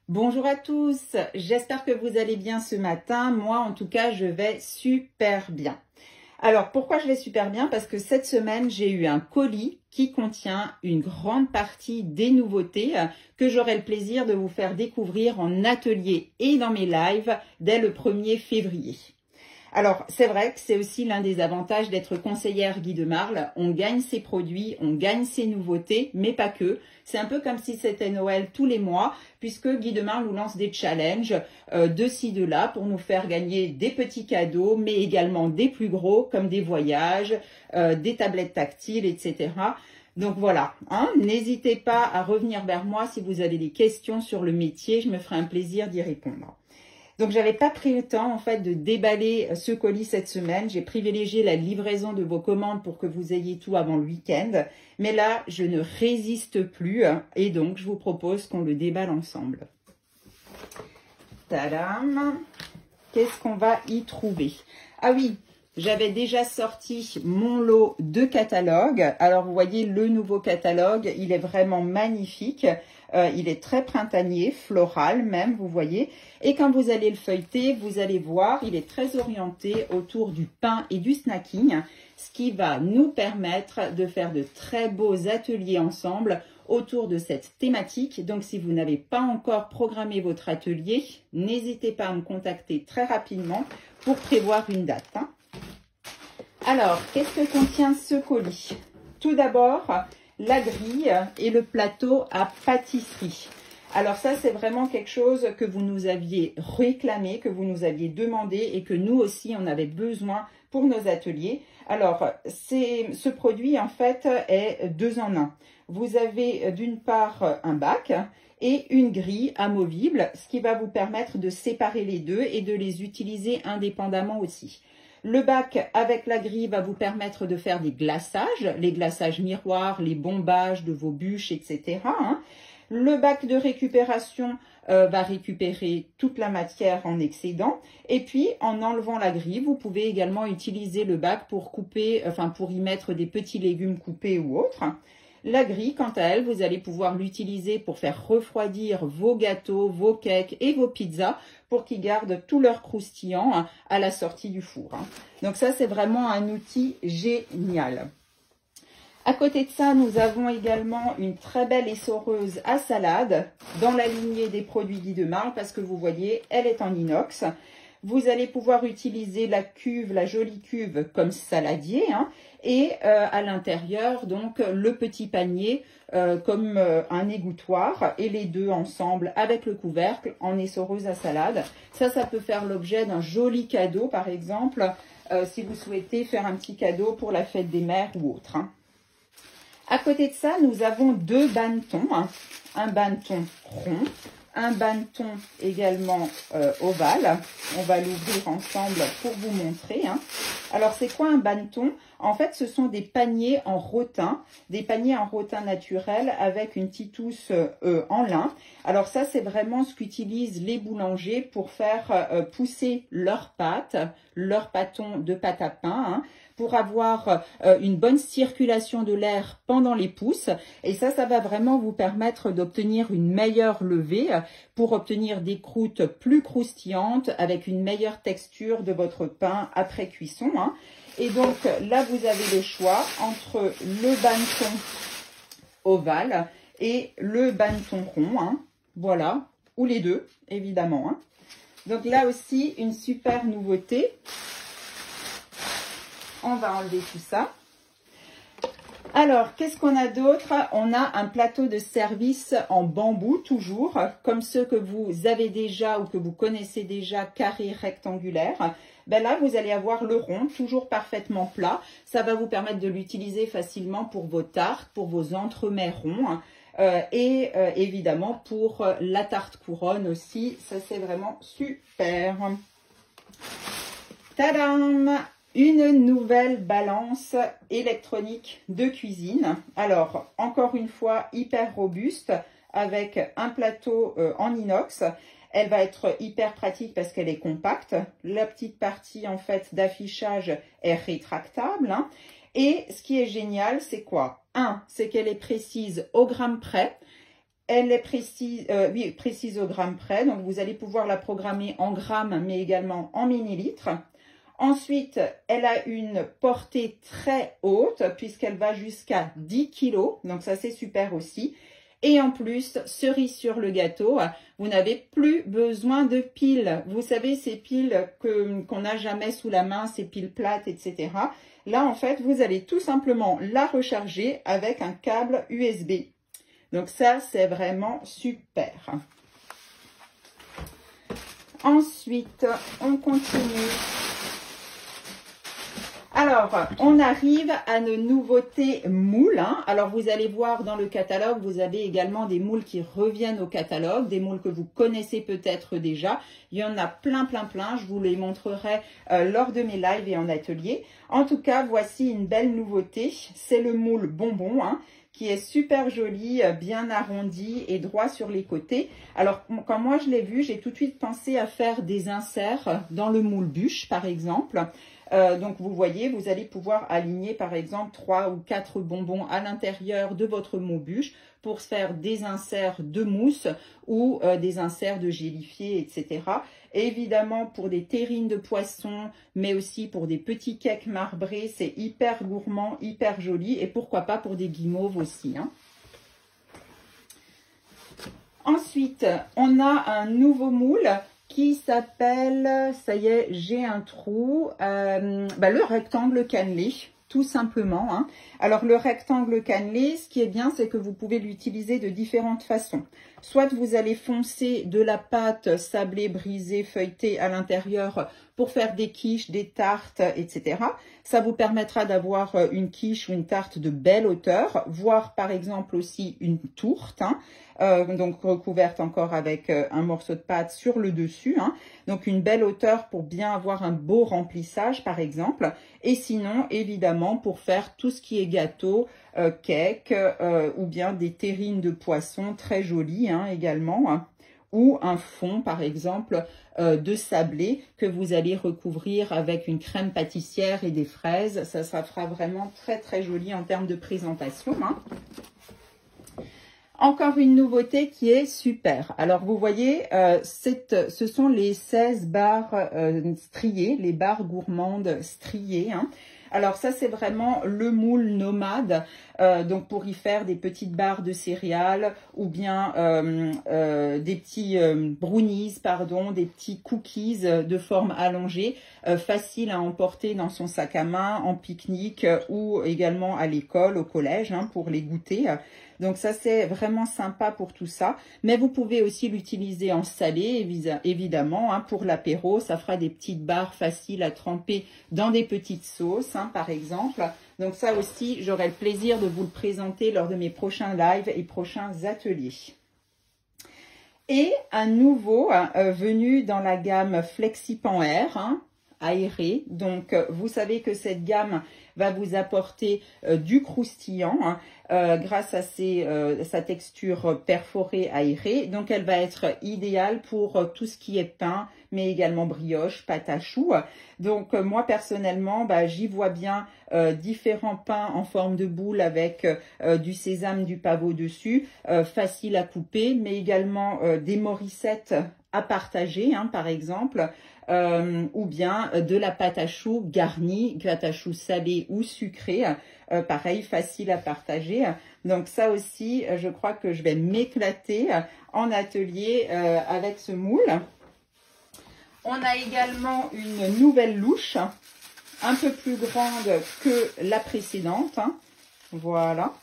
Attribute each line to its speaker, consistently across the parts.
Speaker 1: Bonjour à tous, j'espère que vous allez bien ce matin. Moi, en tout cas, je vais super bien. Alors, pourquoi je vais super bien? Parce que cette semaine, j'ai eu un colis qui contient une grande partie des nouveautés que j'aurai le plaisir de vous faire découvrir en atelier et dans mes lives dès le 1er février. Alors, c'est vrai que c'est aussi l'un des avantages d'être conseillère Guy de Marle. On gagne ses produits, on gagne ses nouveautés, mais pas que. C'est un peu comme si c'était Noël tous les mois, puisque Guy de Marle nous lance des challenges de ci, de là, pour nous faire gagner des petits cadeaux, mais également des plus gros, comme des voyages, des tablettes tactiles, etc. Donc voilà, n'hésitez pas à revenir vers moi si vous avez des questions sur le métier, je me ferai un plaisir d'y répondre. Donc, j'avais pas pris le temps, en fait, de déballer ce colis cette semaine. J'ai privilégié la livraison de vos commandes pour que vous ayez tout avant le week-end. Mais là, je ne résiste plus et donc, je vous propose qu'on le déballe ensemble. Tadam! Qu'est-ce qu'on va y trouver? Ah oui, j'avais déjà sorti mon lot de catalogues. Alors, vous voyez, le nouveau catalogue, il est vraiment magnifique. Il est très printanier, floral même, vous voyez. Et quand vous allez le feuilleter, vous allez voir, il est très orienté autour du pain et du snacking, ce qui va nous permettre de faire de très beaux ateliers ensemble autour de cette thématique. Donc, si vous n'avez pas encore programmé votre atelier, n'hésitez pas à me contacter très rapidement pour prévoir une date. Alors, qu'est-ce que contient ce colis? Tout d'abord, la grille et le plateau à pâtisserie. Alors ça, c'est vraiment quelque chose que vous nous aviez réclamé, que vous nous aviez demandé et que nous aussi, on avait besoin pour nos ateliers. Alors, ce produit, en fait, est 2 en 1. Vous avez d'une part un bac et une grille amovible, ce qui va vous permettre de séparer les deux et de les utiliser indépendamment aussi. Le bac avec la grille va vous permettre de faire des glaçages, les glaçages miroirs, les bombages de vos bûches, etc. Le bac de récupération va récupérer toute la matière en excédent. Et puis, en enlevant la grille, vous pouvez également utiliser le bac pour couper, pour y mettre des petits légumes coupés ou autres. La grille, quant à elle, vous allez pouvoir l'utiliser pour faire refroidir vos gâteaux, vos cakes et vos pizzas pour qu'ils gardent tout leur croustillant à la sortie du four. Donc ça, c'est vraiment un outil génial. À côté de ça, nous avons également une très belle essoreuse à salade dans la lignée des produits Guy de Marle parce que vous voyez, elle est en inox. Vous allez pouvoir utiliser la cuve, la jolie cuve comme saladier et à l'intérieur, donc, le petit panier comme un égouttoir et les deux ensemble avec le couvercle en essoreuse à salade. Ça peut faire l'objet d'un joli cadeau, par exemple, si vous souhaitez faire un petit cadeau pour la fête des mères ou autre. À côté de ça, nous avons 2 bannetons, un banneton rond, un banneton également ovale. On va l'ouvrir ensemble pour vous montrer. Alors, c'est quoi un banneton? En fait, ce sont des paniers en rotin naturel avec une petite housse en lin. Alors ça, c'est vraiment ce qu'utilisent les boulangers pour faire pousser leurs pâtes, leurs pâtons de pâte à pain, pour avoir une bonne circulation de l'air pendant les pousses. Et ça va vraiment vous permettre d'obtenir une meilleure levée pour obtenir des croûtes plus croustillantes avec une meilleure texture de votre pain après cuisson. Et donc là, vous avez le choix entre le banneton ovale et le banneton rond. Voilà, ou les deux, évidemment. Donc là aussi, une super nouveauté. On va enlever tout ça. Alors, qu'est-ce qu'on a d'autre? On a un plateau de service en bambou, toujours, comme ceux que vous avez déjà ou que vous connaissez déjà, carré, rectangulaire. Ben là, vous allez avoir le rond, toujours parfaitement plat. Ça va vous permettre de l'utiliser facilement pour vos tartes, pour vos entremets ronds. Et évidemment, pour la tarte couronne aussi. Ça, c'est vraiment super. Tadam! Une nouvelle balance électronique de cuisine. Alors, encore une fois, hyper robuste avec un plateau en inox. Elle va être hyper pratique parce qu'elle est compacte. La petite partie, en fait, d'affichage est rétractable. Et ce qui est génial, c'est quoi? C'est qu'elle est précise au gramme près. Elle est précise, oui, précise au gramme près. Donc, vous allez pouvoir la programmer en grammes, mais également en millilitres. Ensuite, elle a une portée très haute puisqu'elle va jusqu'à 10 kg. Donc, ça, c'est super aussi. Et en plus, cerise sur le gâteau, vous n'avez plus besoin de piles. Vous savez, ces piles qu'on n'a jamais sous la main, ces piles plates, etc. Là, en fait, vous allez tout simplement la recharger avec un câble USB. Donc ça, c'est vraiment super. Ensuite, on continue. Alors, on arrive à nos nouveautés moules. Alors, vous allez voir dans le catalogue, vous avez également des moules qui reviennent au catalogue, des moules que vous connaissez peut-être déjà. Il y en a plein, plein, plein. Je vous les montrerai lors de mes lives et en atelier. En tout cas, voici une belle nouveauté. C'est le moule bonbon, qui est super joli, bien arrondi et droit sur les côtés. Alors, quand moi je l'ai vu, j'ai tout de suite pensé à faire des inserts dans le moule bûche, par exemple. Donc, vous voyez, vous allez pouvoir aligner, par exemple, 3 ou 4 bonbons à l'intérieur de votre moule bûche pour faire des inserts de mousse ou des inserts de gélifié, etc. Et évidemment, pour des terrines de poisson, mais aussi pour des petits cakes marbrés, c'est hyper gourmand, hyper joli. Et pourquoi pas pour des guimauves aussi. Ensuite, on a un nouveau moule qui s'appelle, ça y est, j'ai un trou, le rectangle cannelé, tout simplement. Alors, le rectangle cannelé, ce qui est bien, c'est que vous pouvez l'utiliser de différentes façons. Soit vous allez foncer de la pâte sablée, brisée, feuilletée à l'intérieur pour faire des quiches, des tartes, etc. Ça vous permettra d'avoir une quiche ou une tarte de belle hauteur, voire par exemple aussi une tourte, donc recouverte encore avec un morceau de pâte sur le dessus. Donc une belle hauteur pour bien avoir un beau remplissage par exemple. Et sinon, évidemment, pour faire tout ce qui est gâteau, cake ou bien des terrines de poisson très jolies également. Ou un fond, par exemple, de sablé que vous allez recouvrir avec une crème pâtissière et des fraises. Ça fera vraiment très, très joli en termes de présentation. Encore une nouveauté qui est super. Alors, vous voyez, ce sont les 16 barres striées, les barres gourmandes striées. Alors ça, c'est vraiment le moule nomade, donc pour y faire des petites barres de céréales ou bien des petits brownies, pardon, des petits cookies de forme allongée, facile à emporter dans son sac à main, en pique-nique ou également à l'école, au collège, pour les goûter. Donc ça, c'est vraiment sympa pour tout ça. Mais vous pouvez aussi l'utiliser en salé, évidemment, pour l'apéro. Ça fera des petites barres faciles à tremper dans des petites sauces, par exemple. Donc ça aussi, j'aurai le plaisir de vous le présenter lors de mes prochains lives et prochains ateliers. Et un nouveau venu dans la gamme Flexipan Air, aéré. Donc, vous savez que cette gamme va vous apporter du croustillant grâce à sa texture perforée aérée. Donc, elle va être idéale pour tout ce qui est pain, mais également brioche, pâte à choux. Donc, moi, personnellement, j'y vois bien différents pains en forme de boule avec du sésame, du pavot dessus, facile à couper, mais également des morissettes à partager, par exemple, ou bien de la pâte à choux garnie, pâte à choux salée ou sucrée, pareil, facile à partager. Donc ça aussi, je crois que je vais m'éclater en atelier avec ce moule. On a également une nouvelle louche, un peu plus grande que la précédente, voilà,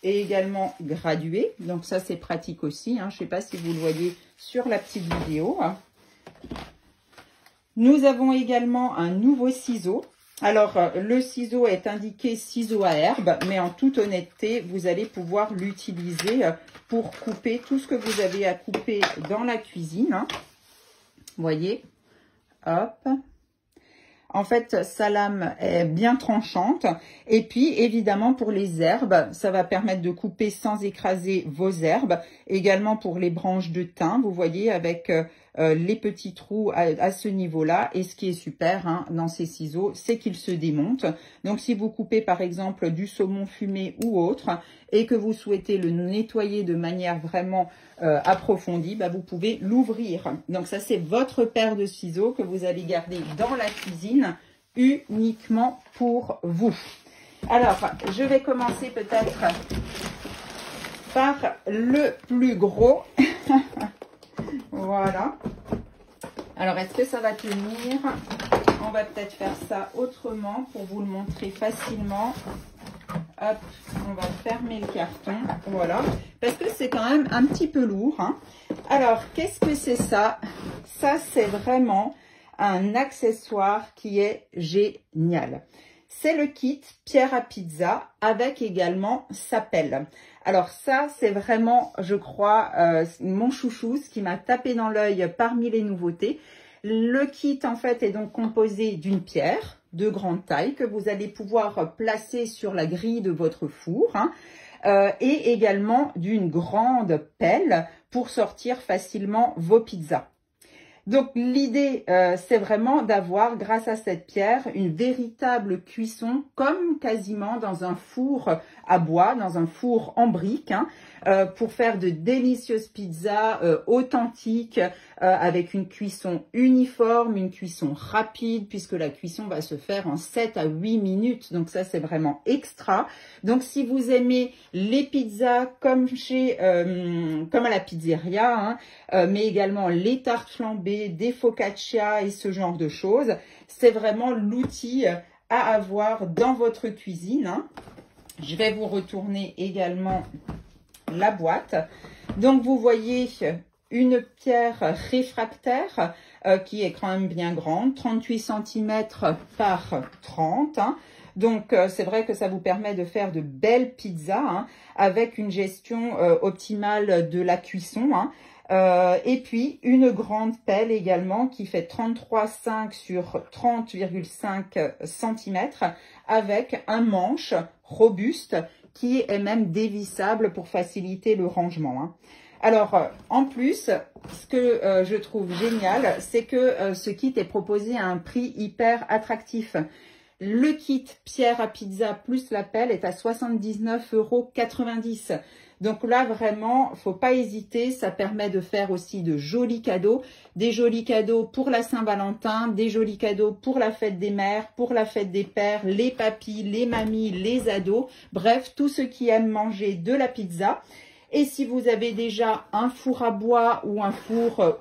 Speaker 1: et également graduée. Donc ça, c'est pratique aussi, je ne sais pas si vous le voyez sur la petite vidéo. Nous avons également un nouveau ciseau. Alors, le ciseau est indiqué ciseau à herbe, mais en toute honnêteté, vous allez pouvoir l'utiliser pour couper tout ce que vous avez à couper dans la cuisine. Vous voyez, hop. En fait, sa lame est bien tranchante. Et puis, évidemment, pour les herbes, ça va permettre de couper sans écraser vos herbes. Également pour les branches de thym, vous voyez, avec les petits trous à ce niveau-là. Et ce qui est super dans ces ciseaux, c'est qu'ils se démontent. Donc, si vous coupez, par exemple, du saumon fumé ou autre, et que vous souhaitez le nettoyer de manière vraiment approfondie, bah, vous pouvez l'ouvrir. Donc ça, c'est votre paire de ciseaux que vous allez garder dans la cuisine uniquement pour vous. Alors, je vais commencer peut-être par le plus gros. Voilà. Alors, est-ce que ça va tenir? On va peut-être faire ça autrement pour vous le montrer facilement. Hop, on va fermer le carton. Voilà. Parce que c'est quand même un petit peu lourd, hein. Alors, qu'est-ce que c'est ça? Ça, c'est vraiment un accessoire qui est génial. C'est le kit pierre à pizza avec également sa pelle. Alors ça, c'est vraiment, je crois, mon chouchou, ce qui m'a tapé dans l'œil parmi les nouveautés. Le kit, en fait, est donc composé d'une pierre de grande taille que vous allez pouvoir placer sur la grille de votre four, hein, et également d'une grande pelle pour sortir facilement vos pizzas. Donc l'idée, c'est vraiment d'avoir, grâce à cette pierre, une véritable cuisson comme quasiment dans un four à bois, dans un four en brique, hein, pour faire de délicieuses pizzas authentiques, avec une cuisson uniforme, une cuisson rapide, puisque la cuisson va se faire en 7 à 8 minutes. Donc ça, c'est vraiment extra. Donc si vous aimez les pizzas comme comme à la pizzeria, hein, mais également les tartes flambées, des focaccia et ce genre de choses, c'est vraiment l'outil à avoir dans votre cuisine, hein. Je vais vous retourner également la boîte. Donc vous voyez une pierre réfractaire qui est quand même bien grande, 38 cm par 30, hein. Donc, c'est vrai que ça vous permet de faire de belles pizzas, hein, avec une gestion optimale de la cuisson, hein. Et puis, une grande pelle également qui fait 33,5 sur 30,5 cm avec un manche robuste qui est même dévissable pour faciliter le rangement, hein. Alors, en plus, ce que je trouve génial, c'est que ce kit est proposé à un prix hyper attractif. Le kit pierre à pizza plus la pelle est à 79,90 €. Donc là, vraiment, faut pas hésiter. Ça permet de faire aussi de jolis cadeaux. Des jolis cadeaux pour la Saint-Valentin, des jolis cadeaux pour la fête des mères, pour la fête des pères, les papis, les mamies, les ados. Bref, tous ceux qui aiment manger de la pizza. Et si vous avez déjà un four à bois ou un four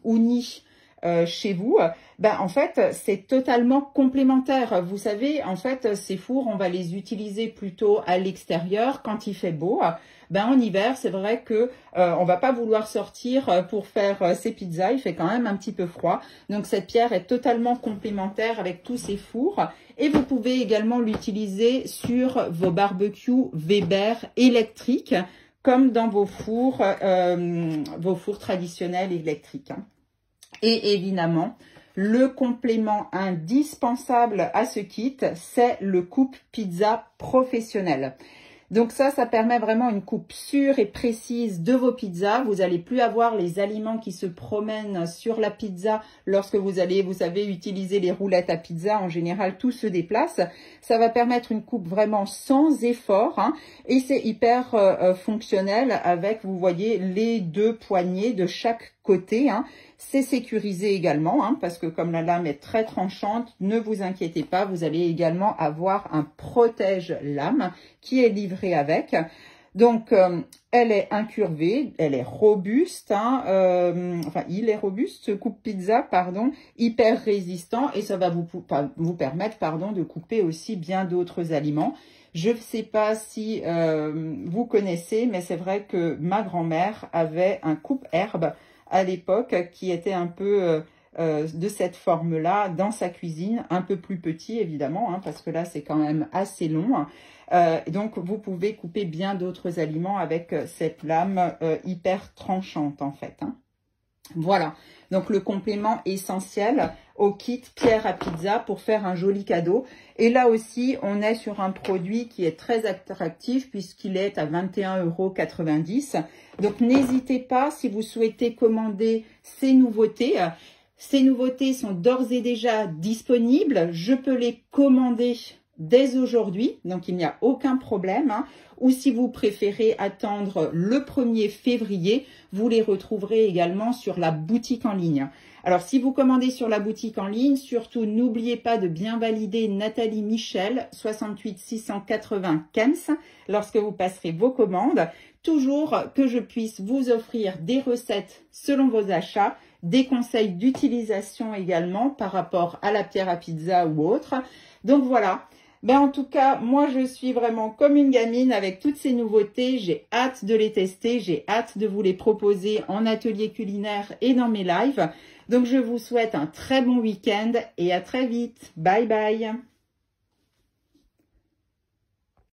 Speaker 1: uni chez vous, ben en fait, c'est totalement complémentaire. Vous savez, en fait, ces fours, on va les utiliser plutôt à l'extérieur quand il fait beau. Ben en hiver, c'est vrai que on va pas vouloir sortir pour faire ces pizzas. Il fait quand même un petit peu froid. Donc cette pierre est totalement complémentaire avec tous ces fours. Et vous pouvez également l'utiliser sur vos barbecues Weber électriques, comme dans vos fours traditionnels électriques, hein. Et évidemment, le complément indispensable à ce kit, c'est le coupe pizza professionnel. Donc ça permet vraiment une coupe sûre et précise de vos pizzas. Vous n'allez plus avoir les aliments qui se promènent sur la pizza lorsque vous allez, vous savez, utiliser les roulettes à pizza. En général, tout se déplace. Ça va permettre une coupe vraiment sans effort, hein, et c'est hyper fonctionnel avec, vous voyez, les deux poignées de chaque côté, hein. C'est sécurisé également, hein, parce que comme la lame est très tranchante, ne vous inquiétez pas, vous allez également avoir un protège-lame qui est livré avec. Donc, elle est incurvée, elle est robuste, hein, enfin, il est robuste, ce coupe-pizza, pardon, hyper résistant, et ça va vous permettre, pardon, de couper aussi bien d'autres aliments. Je ne sais pas si vous connaissez, mais c'est vrai que ma grand-mère avait un coupe-herbe à l'époque qui était un peu de cette forme-là dans sa cuisine, un peu plus petit évidemment, hein, parce que là c'est quand même assez long. Donc vous pouvez couper bien d'autres aliments avec cette lame hyper tranchante en fait, hein. Voilà, donc le complément essentiel au kit pierre à pizza pour faire un joli cadeau. Et là aussi, on est sur un produit qui est très attractif puisqu'il est à 21,90 €. Donc n'hésitez pas si vous souhaitez commander ces nouveautés. Ces nouveautés sont d'ores et déjà disponibles. Je peux les commander dès aujourd'hui, donc il n'y a aucun problème, hein. Ou si vous préférez attendre le 1er février, vous les retrouverez également sur la boutique en ligne. Alors, si vous commandez sur la boutique en ligne, surtout n'oubliez pas de bien valider Nathalie Michel, 68 680 Kems, lorsque vous passerez vos commandes. Toujours que je puisse vous offrir des recettes selon vos achats, des conseils d'utilisation également par rapport à la pierre à pizza ou autre. Donc voilà. Ben en tout cas, moi je suis vraiment comme une gamine avec toutes ces nouveautés. J'ai hâte de les tester, j'ai hâte de vous les proposer en atelier culinaire et dans mes lives. Donc je vous souhaite un très bon week-end et à très vite. Bye bye.